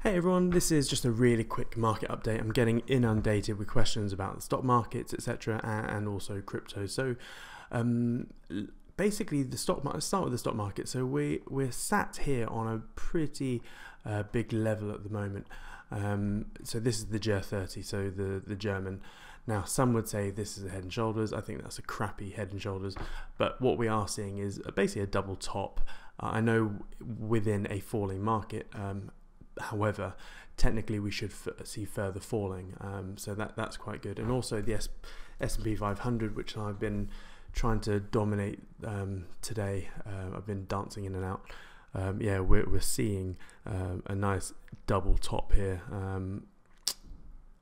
Hey everyone, this is just a really quick market update. I'm getting inundated with questions about the stock markets, etc., and also crypto. So, basically, the stock market. Let's start with the stock market. So we're sat here on a pretty big level at the moment. So this is the GER30, so the German. Now, some would say this is a head and shoulders. I think that's a crappy head and shoulders. But what we are seeing is basically a double top. I know within a falling market. However, technically we should see further falling, so that's quite good. And also the S&P 500, which I've been trying to dominate today. I've been dancing in and out. Yeah, we're seeing a nice double top here,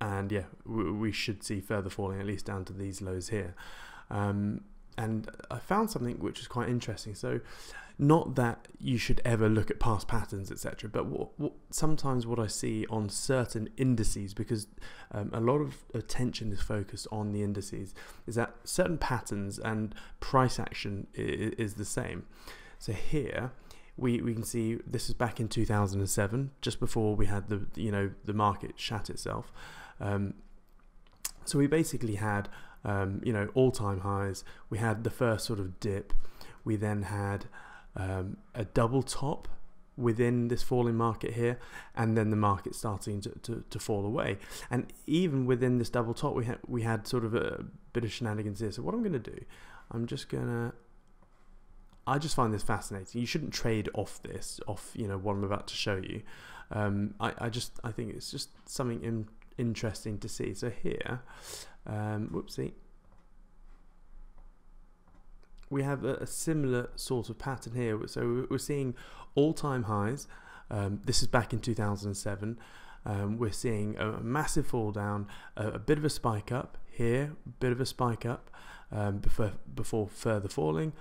and yeah, we should see further falling, at least down to these lows here. And I found something which is quite interesting. So, not that you should ever look at past patterns, etc., but sometimes what I see on certain indices, because a lot of attention is focused on the indices, is that certain patterns and price action is the same. So here we can see this is back in 2007, just before we had the market shat itself. So we basically had all-time highs. We had the first sort of dip. We then had a double top within this falling market here, and then the market starting to fall away. And even within this double top, we had sort of a bit of shenanigans here. So what I'm going to do, I just find this fascinating. You shouldn't trade off what I'm about to show you. I think it's just something interesting to see. So here, whoopsie. We have a similar sort of pattern here. So we're seeing all-time highs. This is back in 2007. We're seeing a massive fall down, a bit of a spike up here, a bit of a spike up before further falling,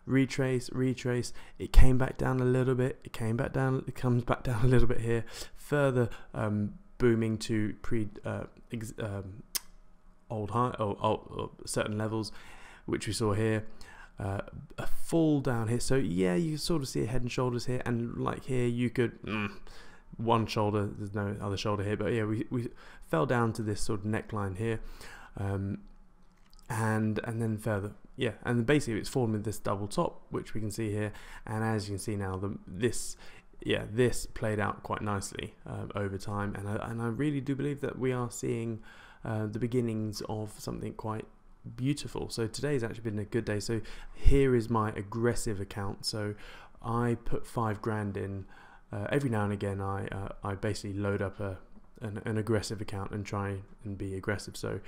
retrace. It came back down a little bit. It came back down. It comes back down a little bit here. Further booming to old high or certain levels, which we saw here, a fall down here. So yeah, you sort of see a head and shoulders here, and like here you could one shoulder, there's no other shoulder here, but yeah, we fell down to this sort of neckline here, and then further, yeah, and basically it's formed this double top, which we can see here. And as you can see now, this played out quite nicely over time, and I really do believe that we are seeing the beginnings of something quite beautiful. So today's actually been a good day. So here is my aggressive account. So I put 5 grand in. Every now and again I basically load up an aggressive account and try and be aggressive. So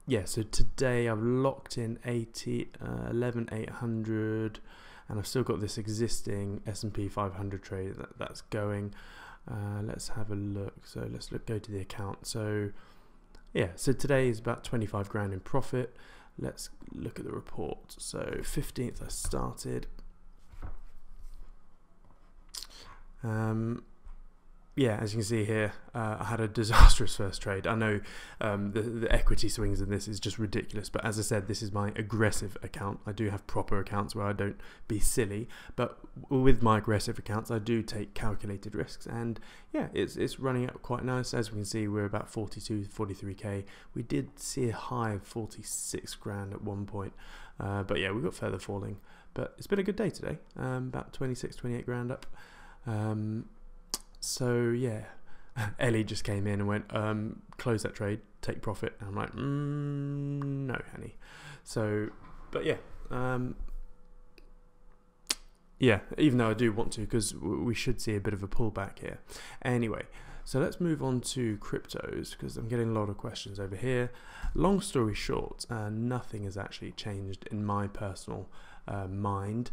yeah, so today I've locked in 11,800, and I've still got this existing S&P 500 trade that's going. Let's have a look. So let's go to the account. So yeah, so today is about 25 grand in profit. Let's look at the report. So 15th I started. Yeah, as you can see here, I had a disastrous first trade. I know the equity swings in this is just ridiculous, but as I said, this is my aggressive account. I do have proper accounts where I don't be silly, but with my aggressive accounts, I do take calculated risks, and yeah, it's running up quite nice. As we can see, we're about 42, 43k. We did see a high of 46 grand at one point, but yeah, we got further falling. But it's been a good day today, about 26, 28 grand up. So yeah, Ellie just came in and went, close that trade, take profit. And I'm like, no, honey. So, but yeah, yeah, even though I do want to, because we should see a bit of a pullback here. Anyway, so let's move on to cryptos, because I'm getting a lot of questions over here. Long story short, nothing has actually changed in my personal mind.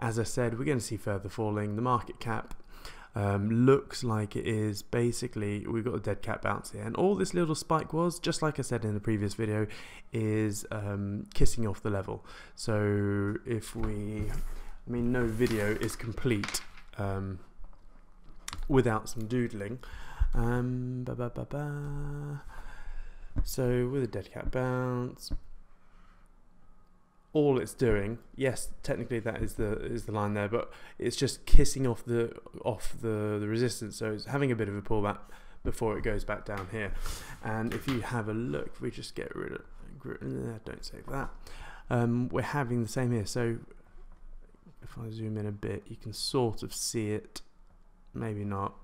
As I said, we're going to see further falling. The market cap looks like it is basically, we've got a dead cat bounce here, and all this little spike was, just like I said in the previous video, is kissing off the level. So if no video is complete without some doodling. So with a dead cat bounce, all it's doing, yes, technically that is the line there, but it's just kissing off the resistance, so it's having a bit of a pullback before it goes back down here. And if you have a look, if we just get rid of, don't save that, we're having the same here. So if I zoom in a bit, you can sort of see it, maybe not.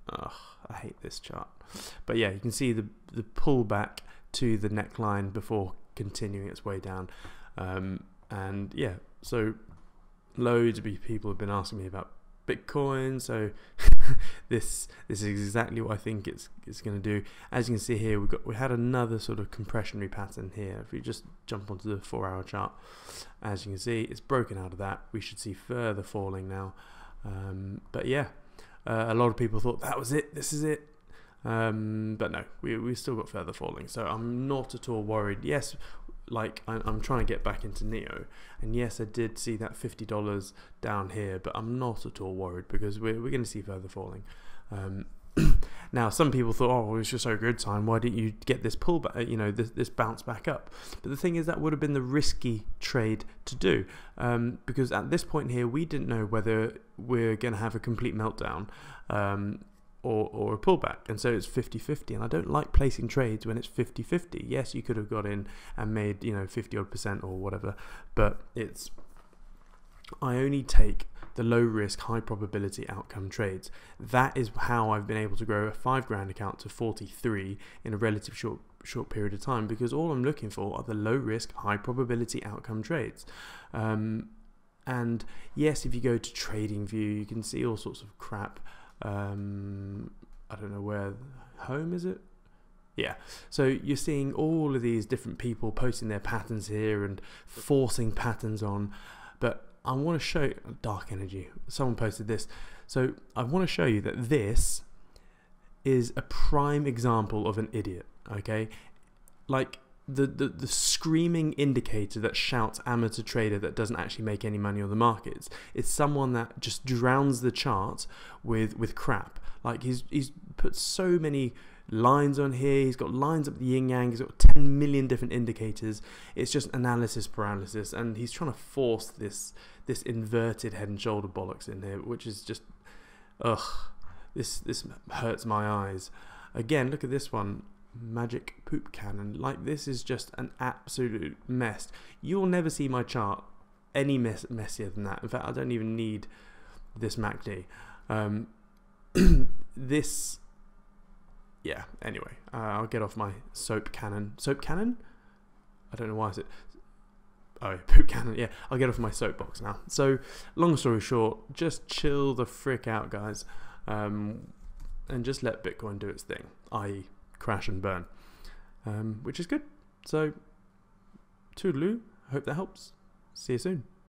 Ugh, I hate this chart, but yeah, you can see the pullback to the neckline before continuing its way down. And yeah, so loads of people have been asking me about Bitcoin, so this is exactly what I think it's going to do. As you can see here, we had another sort of compressionary pattern here. If we just jump onto the 4-hour chart, as you can see, it's broken out of that. We should see further falling now, but yeah, a lot of people thought that was it, this is it, but no, we still got further falling, so I'm not at all worried. Yes, like I'm trying to get back into Neo, and yes, I did see that $50 down here, but I'm not at all worried because we're going to see further falling. Now, some people thought, oh, well, it's just so good time, why didn't you get this pullback, you know, this bounce back up? But the thing is, that would have been the risky trade to do, because at this point here, we didn't know whether we're going to have a complete meltdown or a pullback, and so it's 50-50, and I don't like placing trades when it's 50-50. Yes, you could have got in and made, you know, 50% or whatever, but I only take the low risk, high probability outcome trades. That is how I've been able to grow a £5 account to 43 in a relative short period of time, because all I'm looking for are the low risk, high probability outcome trades. And yes, if you go to TradingView, you can see all sorts of crap. I don't know where, home is it? Yeah, so you're seeing all of these different people posting their patterns here and forcing patterns on, but I want to show you, dark energy, someone posted this, so I want to show you that this is a prime example of an idiot, okay? Like the screaming indicator that shouts amateur trader that doesn't actually make any money on the markets. It's someone that just drowns the chart with crap. Like he's put so many lines on here, he's got lines up the yin yang, he's got 10 million different indicators. It's just analysis paralysis, and he's trying to force this inverted head and shoulder bollocks in here, which is just, ugh, this hurts my eyes. Again, look at this one, magic poop cannon. Like, this is just an absolute mess. You'll never see my chart any messier than that. In fact, I don't even need this MACD. This, yeah, anyway, I'll get off my soap cannon. Soap cannon? I don't know why is it. Oh, poop cannon, yeah. I'll get off my soapbox now. So, long story short, just chill the frick out, guys. And just let Bitcoin do its thing, i.e. crash and burn, which is good. So, toodaloo, hope that helps. See you soon.